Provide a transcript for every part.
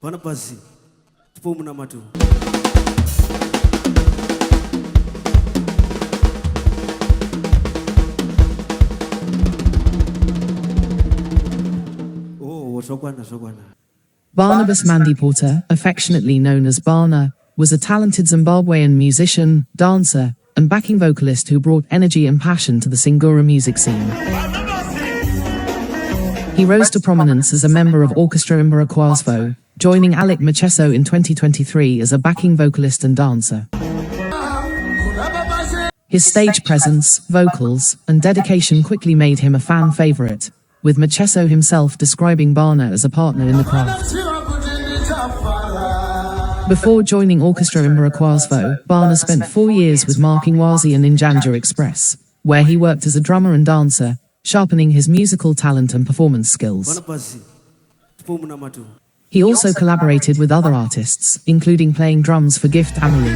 Barnabas Mandipota. Barnabas Mandipota, affectionately known as Barna, was a talented Zimbabwean musician, dancer, and backing vocalist who brought energy and passion to the Sungura music scene. He rose to prominence as a member of Orchestra Mberikwazvo, joining Alick Macheso in 2023 as a backing vocalist and dancer. His stage presence, vocals, and dedication quickly made him a fan favorite, with Macheso himself describing Barna as a partner in the craft. Before joining Orchestra Mberikwazvo, Barna spent 4 years with Ngwazi and Njanja Express, where he worked as a drummer and dancer, sharpening his musical talent and performance skills. He also collaborated with other artists, including playing drums for Gift Amelie.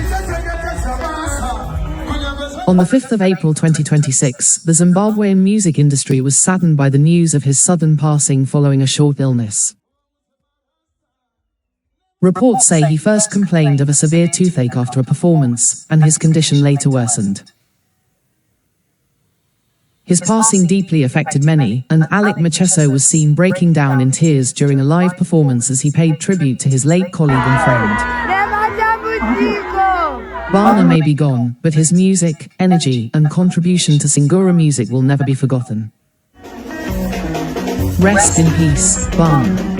On the 5th of April 2026, the Zimbabwean music industry was saddened by the news of his sudden passing following a short illness. Reports say he first complained of a severe toothache after a performance, and his condition later worsened. His passing deeply affected many, and Alick Macheso was seen breaking down in tears during a live performance as he paid tribute to his late colleague and friend. Barna may be gone, but his music, energy, and contribution to Sungura music will never be forgotten. Rest in peace, Barna.